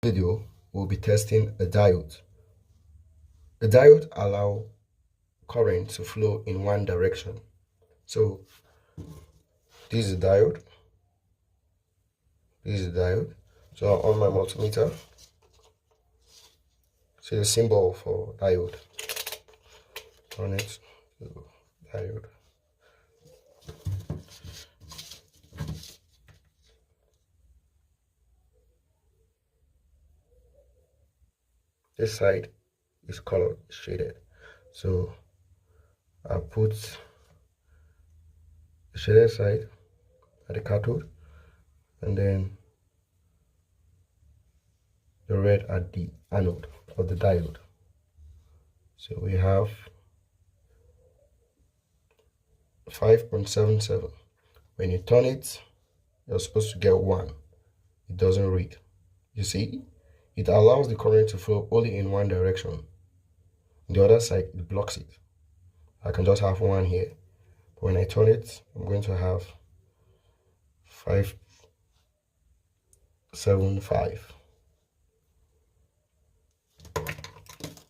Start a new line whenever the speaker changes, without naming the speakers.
Video we'll be testing a diode. A diode allows current to flow in one direction. So this is a diode. So on my multimeter, see the symbol for diode on it. Diode. This side is colored shaded, so I put the shaded side at the cathode and then the red at the anode of the diode. So we have 5.77. When you turn it, you're supposed to get 1. It doesn't read. You see, it allows the current to flow only in one direction. On the other side, it blocks it. I can just have 1 here. But when I turn it, I'm going to have 5.75.